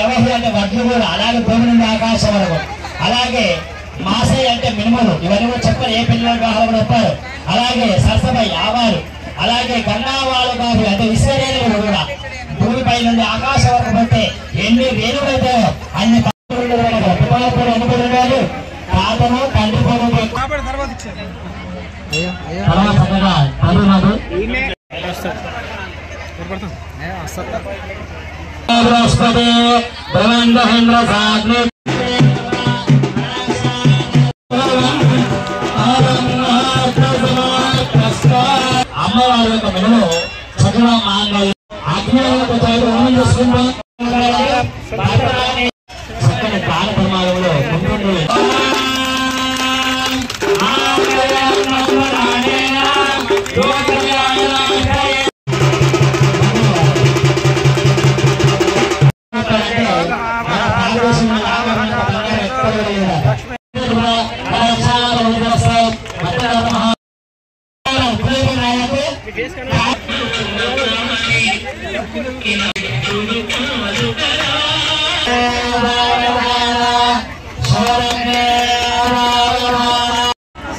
ఎవరి అంటే వడ్లు కూడా అలాగే భూమి నుండి ఆకాశం వరకు, అలాగే మాసే అంటే మినుములు, ఇవన్నీ కూడా చెప్పారు. ఏ పిల్లలు కావాలని చెప్పారు. అలాగే సరసపై ఆవాలు, అలాగే గన్నావాళ్ళు కాదు అంటే విశ్వరేణులు కూడా భూమిపై నుండి ఆకాశం వరకు పడితే ఎన్ని వేలువైతే అన్ని అనుకుంటున్నారు. తాతను తండ్రి అమ్మవారి యొక్క మెడలో చదువు మాంగళ్యం చక్కని ప్రాణ ప్రమాదంలో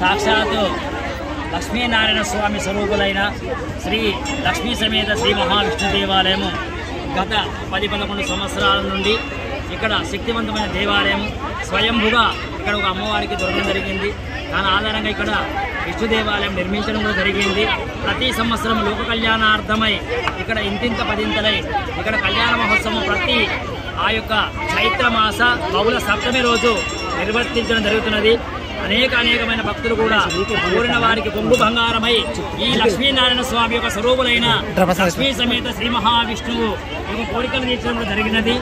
సాక్షాత్తు లక్ష్మీనారాయణ స్వామి స్వరూపులైన శ్రీ లక్ష్మీ సమేత శ్రీ మహావిష్ణు దేవాలయము గత 10-11 సంవత్సరాల నుండి ఇక్కడ శక్తివంతమైన దేవాలయం స్వయంభుగా ఇక్కడ ఒక అమ్మవారికి దొరకడం జరిగింది. దాని ఆధారంగా ఇక్కడ విష్ణు దేవాలయం నిర్మించడం కూడా జరిగింది. ప్రతి సంవత్సరం లోక కళ్యాణార్థమై ఇక్కడ ఇంతింత పదింతలై ఇక్కడ కళ్యాణ మహోత్సవం ప్రతి ఆ యొక్క చైత్రమాస బహుళ సప్తమి రోజు నిర్వర్తించడం జరుగుతున్నది. అనేకమైన భక్తులు కూడా కోరిన వారికి కొంగు బంగారమై ఈ లక్ష్మీనారాయణ స్వామి యొక్క స్వరూపులైన లక్ష్మీ సమేత శ్రీ మహావిష్ణువు యొక్క కోరికలు తీర్చడం జరిగినది.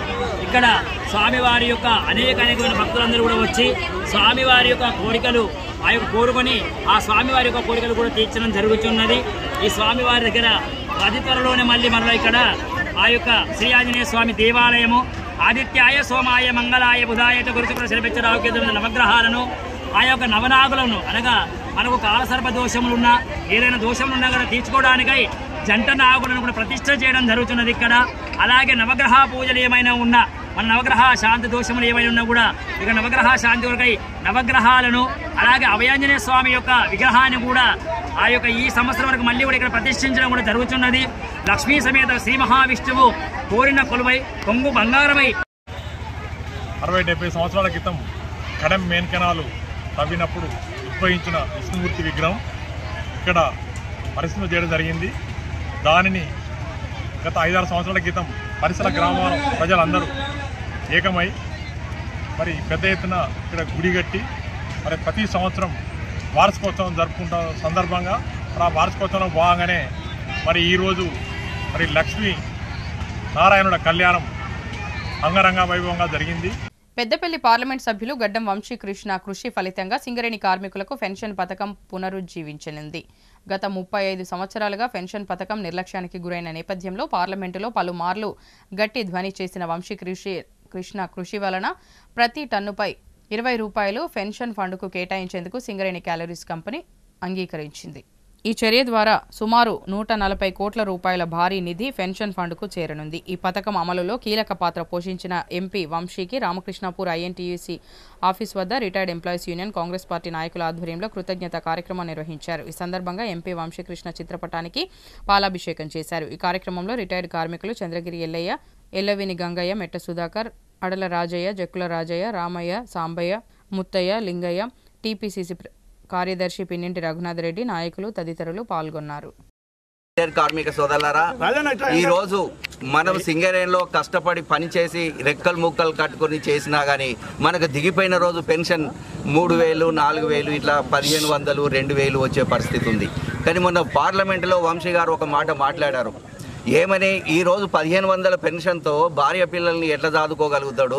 ఇక్కడ స్వామివారి యొక్క అనేకమైన భక్తులందరూ కూడా వచ్చి స్వామివారి యొక్క కోరికలు ఆ యొక్క కోరుకొని ఆ స్వామివారి యొక్క కోరికలు కూడా తీర్చడం జరుగుతున్నది. ఈ స్వామివారి దగ్గర అతి త్వరలోనే మళ్ళీ మనలో ఇక్కడ ఆ యొక్క శ్రీ ఆంజనేయ స్వామి దేవాలయము ఆదిత్యాయ సోమాయ మంగళాయ బుధాయ గురుశుక్ర శనిపించరావు నవగ్రహాలను ఆ యొక్క నవనాగులను అనగా మనకు కాలసర్ప దోషములున్నా ఏదైనా దోషములున్నా కూడా తీర్చుకోవడానికై జంట నాగులను కూడా ప్రతిష్ఠ చేయడం జరుగుతున్నది ఇక్కడ. అలాగే నవగ్రహ పూజలు ఏమైనా ఉన్నా మన నవగ్రహ శాంతి దోషములు ఏమైనా ఉన్నా కూడా ఇక నవగ్రహ శాంతి కొరకై నవగ్రహాలను అలాగే అభయాంజనేయ స్వామి యొక్క విగ్రహాన్ని కూడా ఆ యొక్క ఈ సంవత్సరం వరకు మళ్ళీ కూడా ఇక్కడ ప్రతిష్ఠించడం కూడా జరుగుతున్నది. లక్ష్మీ సమేత శ్రీ మహావిష్ణువు కోరిన కొలువై కొంగు బంగారమై 60-70 సంవత్సరాల క్రితం కడెం మెయిన్ కెనాలు తవ్వినప్పుడు ఉద్భవించిన విష్ణుమూర్తి విగ్రహం ఇక్కడ పరిశీలన చేయడం జరిగింది. దానిని గత 5-6 సంవత్సరాల క్రితం పరిసర గ్రామాల ప్రజలందరూ ఏకమై మరి పెద్ద ఎత్తున ఇక్కడ గుడి కట్టి మరి ప్రతి సంవత్సరం వార్షికోత్సవం జరుపుకుంటున్న సందర్భంగా ఆ వార్షికోత్సవం భాగంగానే మరి ఈరోజు మరి లక్ష్మీ నారాయణుల కళ్యాణం అంగరంగ వైభవంగా జరిగింది. పెద్దపల్లి పార్లమెంట్ సభ్యులు గడ్డం వంశీకృష్ణ కృషి ఫలితంగా సింగరేణి కార్మికులకు పెన్షన్ పథకం పునరుజ్జీవించనుంది. గత 35 సంవత్సరాలుగా పెన్షన్ పథకం నిర్లక్ష్యానికి గురైన నేపథ్యంలో పార్లమెంటులో పలుమార్లు గట్టి ధ్వని చేసిన వంశీకృష్ణ కృషి వలన ప్రతి టన్నుపై 20 రూపాయలు పెన్షన్ ఫండ్కు కేటాయించేందుకు సింగరేణి క్యాలరీస్ కంపెనీ అంగీకరించింది. ఈ చర్య ద్వారా సుమారు 140 కోట్ల రూపాయల భారీ నిధి పెన్షన్ ఫండ్కు చేరనుంది. ఈ పథకం అమలులో కీలక పాత్ర పోషించిన ఎంపీ వంశీకి రామకృష్ణాపూర్ ఐఎన్టీయూసీ ఆఫీస్ వద్ద retired employees union Congress party నాయకుల ఆధ్వర్యంలో కృతజ్ఞత కార్యక్రమం నిర్వహించారు. ఈ సందర్భంగా ఎంపీ వంశీకృష్ణ చిత్రపటానికి పాలాభిషేకం చేశారు. ఈ కార్యక్రమంలో రిటైర్డ్ కార్మికులు చంద్రగిరి ఎల్లయ్య, ఎల్లవిని గంగయ్య, మెట్ట సుధాకర్, అడల రాజయ్య, జక్కుల రాజయ్య, రామయ్య, సాంబయ్య, ముత్తయ్య, లింగయ్య, టీపీసీసీ కార్యదర్శి పిన్నింటి రఘునాథ్ రెడ్డి, నాయకులు తదితరులు పాల్గొన్నారు. కార్మిక సోదరులారా, ఈరోజు మనం సింగరేణిలో కష్టపడి పనిచేసి రెక్కలు ముక్కలు కట్టుకొని చేసినా కానీ మనకు దిగిపోయిన రోజు పెన్షన్ 3,000, 4,000 ఇట్లా 1,500, 2,000 వచ్చే పరిస్థితి ఉంది. కానీ మొన్న పార్లమెంటులో వంశీ గారు ఒక మాట మాట్లాడారు. ఏమని, ఈరోజు 1,500 పెన్షన్తో భార్య పిల్లల్ని ఎట్లా చదువుకోగలుగుతాడు,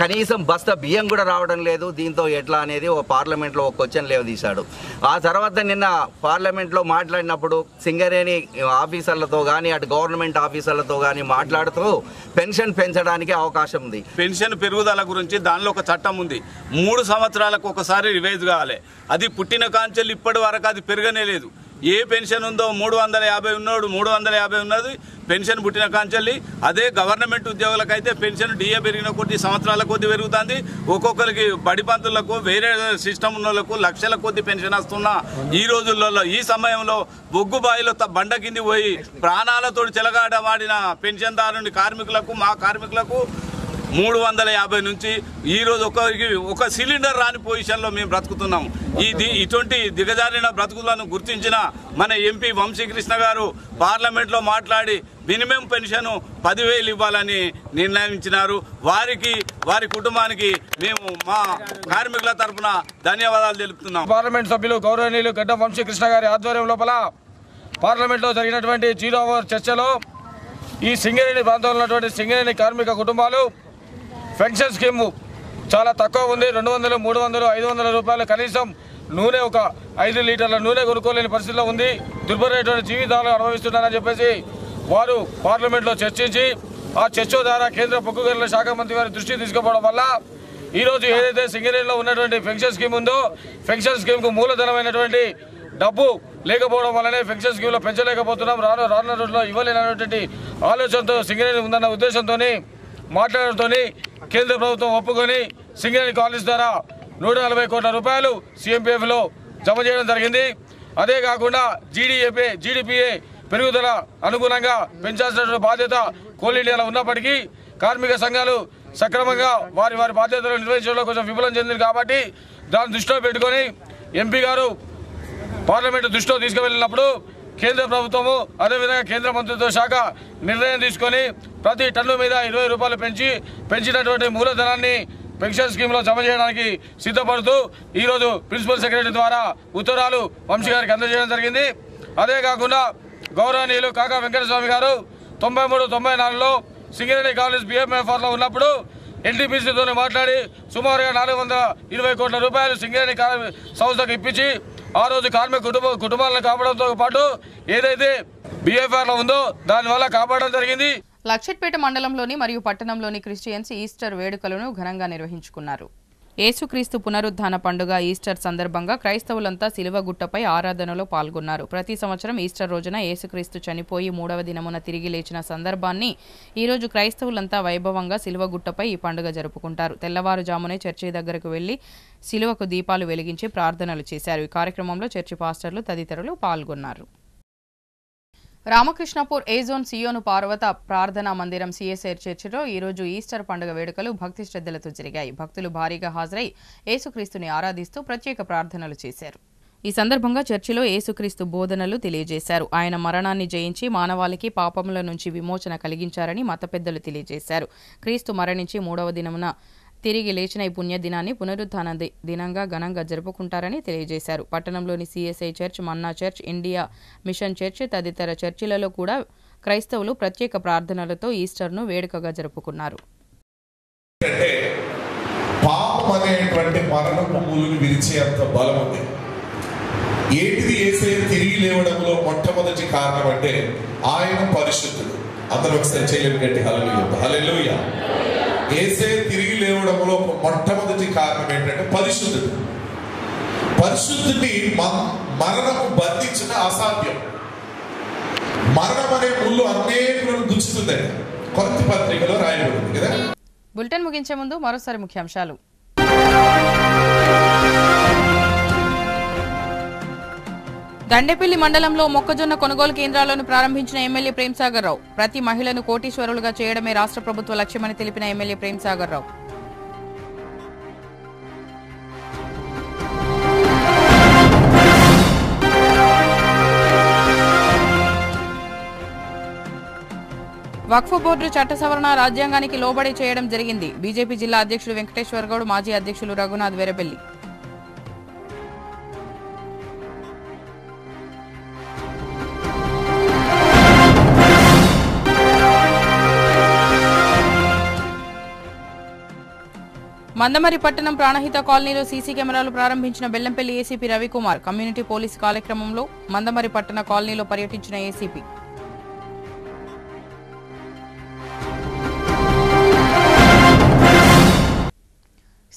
కనీసం బస్తా బియ్యం కూడా రావడం లేదు, దీంతో ఎట్లా అనేది ఒక పార్లమెంట్లో ఒక క్వశ్చన్ లేవదీశాడు. ఆ తర్వాత నిన్న పార్లమెంట్లో మాట్లాడినప్పుడు సింగరేణి ఆఫీసర్లతో కానీ అటు గవర్నమెంట్ ఆఫీసర్లతో కానీ మాట్లాడుతూ పెన్షన్ పెంచడానికి అవకాశం ఉంది. పెన్షన్ పెరుగుదల గురించి దానిలో ఒక చట్టం ఉంది. 3 సంవత్సరాలకు ఒకసారి రివైజ్ కావాలి. అది పుట్టిన కాంచెలు ఇప్పటి వరకు అది పెరగనే లేదు. ఏ పెన్షన్ ఉందో 350 ఉన్నాడు, 350 ఉన్నది పెన్షన్ పుట్టిన కాంచెల్లి. అదే గవర్నమెంట్ ఉద్యోగులకైతే పెన్షన్ డిఏ పెరిగిన కొద్ది సంవత్సరాల కొద్ది పెరుగుతుంది. ఒక్కొక్కరికి బడి పంతులకు వేరే సిస్టమ్ ఉన్న వాళ్ళకు లక్షల కొద్ది పెన్షన్ వస్తున్నా ఈ రోజులలో, ఈ సమయంలో బొగ్గు బాయిలో బండ కింది పోయి ప్రాణాలతో చెలగాడమాడిన పెన్షన్దారుని కార్మికులకు, మా కార్మికులకు 350 నుంచి ఈరోజు ఒక సిలిండర్ రాని పొజిషన్లో మేము బ్రతుకుతున్నాము. ఇటువంటి దిగజారిన బ్రతుకులను గుర్తించిన మన ఎంపీ వంశీకృష్ణ గారు పార్లమెంట్లో మాట్లాడి మినిమం పెన్షన్ 10,000 ఇవ్వాలని నిర్ణయించినారు. వారికి, వారి కుటుంబానికి మేము మా కార్మికుల తరఫున ధన్యవాదాలు తెలుపుతున్నాం. పార్లమెంట్ సభ్యులు గౌరవనీయులు గడ్డం వంశీకృష్ణ గారి ఆధ్వర్యం లోపల పార్లమెంట్లో జరిగినటువంటి 0 అవర్ చర్చలో ఈ సింగరేణి ప్రాంతంలో ఉన్నటువంటి సింగరేణి కార్మిక కుటుంబాలు పెన్షన్ స్కీము చాలా తక్కువ ఉంది. 200, 300, 500 రూపాయలు కనీసం నూనె, ఒక 5 లీటర్ల నూనె కొనుక్కోలేని పరిస్థితిలో ఉంది. దుర్భరమైనటువంటి జీవితాలు అనుభవిస్తున్నారని చెప్పేసి వారు పార్లమెంట్లో చర్చించి ఆ చర్చ ద్వారా కేంద్ర బొగ్గు గనుల శాఖ మంత్రి వారి దృష్టికి తీసుకుపోవడం వల్ల ఈరోజు ఏదైతే సింగరేణిలో ఉన్నటువంటి పెన్షన్ స్కీమ్ ఉందో, పెన్షన్ స్కీమ్కు మూలధనమైనటువంటి డబ్బు లేకపోవడం వల్లనే పెన్షన్ స్కీమ్లో పెంచలేకపోతున్నాం, రానున్న రోజుల్లో ఇవ్వలేనటువంటి ఆలోచనతో సింగరేణి ఉందన్న ఉద్దేశంతో మాట్లాడడంతో కేంద్ర ప్రభుత్వం ఒప్పుకొని సింగరేణి కాలేజ్ ద్వారా 140 కోట్ల రూపాయలు CMPFలో జమ చేయడం జరిగింది. అదే కాకుండా GDPA పెరుగుదల అనుగుణంగా పెంచాల్సినటువంటి బాధ్యత కోల్ ఇండియాలో ఉన్నప్పటికీ కార్మిక సంఘాలు సక్రమంగా వారి బాధ్యతలు నిర్వహించడంలో కొంచెం విఫలం చెందింది. కాబట్టి దాన్ని దృష్టిలో పెట్టుకొని ఎంపీ గారు పార్లమెంటు దృష్టిలో తీసుకువెళ్ళినప్పుడు కేంద్ర ప్రభుత్వము అదేవిధంగా కేంద్ర మంత్రిత్వ శాఖ నిర్ణయం తీసుకొని ప్రతి టన్ను మీద 20 రూపాయలు పెంచినటువంటి మూలధనాన్ని పెన్షన్ స్కీమ్లో జమ చేయడానికి సిద్ధపడుతూ ఈరోజు ప్రిన్సిపల్ సెక్రటరీ ద్వారా ఉత్తరాలు వంశీ గారికి అందజేయడం జరిగింది. అదే కాకుండా గౌరవనీయులు కాకా వెంకటస్వామి గారు 93, 94లో సింగరేణి కాలేజ్ BMFRలో ఉన్నప్పుడు NTPCతో మాట్లాడి సుమారుగా 420 కోట్ల రూపాయలు సింగరేణి సంస్థకు ఇప్పించి ఆ రోజు కార్మిక కుటుంబాలను కాపాడంతో పాటు ఏదైతే BFRలో ఉందో దానివల్ల కాపాడడం జరిగింది. లక్షట్పేట మండలంలోని మరియు పట్టణంలోని క్రిస్టియన్స్ ఈస్టర్ వేడుకలను ఘనంగా నిర్వహించుకున్నారు. యేసుక్రీస్తు పునరుద్ధాన పండుగ ఈస్టర్ సందర్భంగా క్రైస్తవులంతా శిలువగుట్టపై ఆరాధనలో పాల్గొన్నారు. ప్రతి సంవత్సరం ఈస్టర్ రోజున యేసుక్రీస్తు చనిపోయి 3వ దినమున తిరిగి లేచిన సందర్భాన్ని ఈరోజు క్రైస్తవులంతా వైభవంగా శిలువగుట్టపై ఈ పండుగ జరుపుకుంటారు. తెల్లవారుజామునే చర్చి దగ్గరకు వెళ్లి శిలువకు దీపాలు వెలిగించి ప్రార్థనలు చేశారు. ఈ కార్యక్రమంలో చర్చి పాస్టర్లు తదితరులు పాల్గొన్నారు. రామకృష్ణపూర్ ఏ జోన్ సియోను పార్వత ప్రార్థనా మందిరం CSR చర్చిలో ఈరోజు ఈస్టర్ పండుగ వేడుకలు భక్తి శ్రద్ధలతో జరిగాయి. భక్తులు భారీగా హాజరై యేసుక్రీస్తుని ఆరాధిస్తూ ప్రత్యేక ప్రార్థనలు చేశారు. ఈ సందర్భంగా చర్చిలో యేసుక్రీస్తు బోధనలు తెలియజేశారు. ఆయన మరణాన్ని జయించి మానవాళికి పాపముల నుంచి విమోచన కలిగించారని మత పెద్దలు తెలియజేశారు. క్రీస్తు మరణించి 3వ దినమున తిరిగి లేచిన ఈ పుణ్యదినాన్ని పునరుద్ధాన దినంగా ఘనంగా జరుపుకుంటారని తెలియజేశారు. పట్టణంలోని CSI చర్చ్, మన్నా చర్చ్, ఇండియా మిషన్ చర్చ్ తదితర చర్చిలలో కూడా క్రైస్తవులు ప్రత్యేక ప్రార్థనలతో ఈస్టర్ను వేడుకగా జరుపుకున్నారు. పాపం అనేటువంటి మరణపు మూలుని విరిచేంత బలం ఉంది. ఏంటిది యేసయ్య తిరిగి లేవడంలో మొట్టమొదటి కారణం అంటే ఆయన పరిశుద్ధుడు. అందరూ ఒకసారి చేయలేండి హల్లెలూయా, హల్లెలూయా. యేసయ్య తిరిగి లేవడంలో మొట్టమొదటి కారణం ఏంటంటే పరిశుద్ధుడు. పరిశుద్ధుని మరణము బంధించిన అసాధ్యం. మరణం అనే ముళ్ళు అనేకులను గుచ్చుతుందండి. కొరింథీ పత్రికలో రాయబడింది కదా. బులెటిన్ ముగించే ముందు మరోసారి ముఖ్యాంశాలు. దండేపల్లి మండలంలో మొక్కజొన్న కొనుగోలు కేంద్రాలను ప్రారంభించిన ఎమ్మెల్యే ప్రేమ్సాగర్ రావు. ప్రతి మహిళను కోటీశ్వరులుగా చేయడమే రాష్ట్ర ప్రభుత్వ లక్ష్యమని తెలిపిన ఎమ్మెల్యే ప్రేమ్సాగర్ రావు. వక్ఫ్ బోర్డు చట్ట సవరణ రాజ్యాంగానికి లోబడి చేయడం జరిగింది. బీజేపీ జిల్లా అధ్యక్షుడు వెంకటేశ్వర్ గౌడ్, మాజీ అధ్యక్షులు రఘునాథ్ వేరబెల్లి. మందమరి పట్టణం ప్రాణహిత కాలనీలో సీసీ కెమెరాలు ప్రారంభించిన Bellampalli ACP Ravikumar. Community police కార్యక్రమంలో మందమరి పట్టణ కాలనీలో పర్యటించిన ఏసీపీ.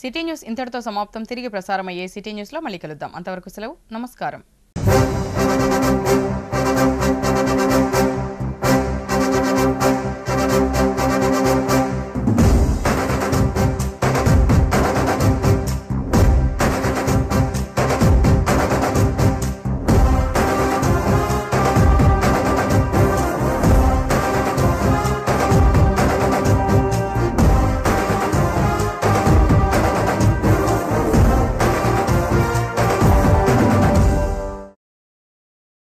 సిటీ న్యూస్ ఇంతటితో సమాప్తం. తిరిగి ప్రసారమయ్యే సిటీ న్యూస్లో మళ్ళీ కలుద్దాం. అంతవరకు సెలవు. నమస్కారం.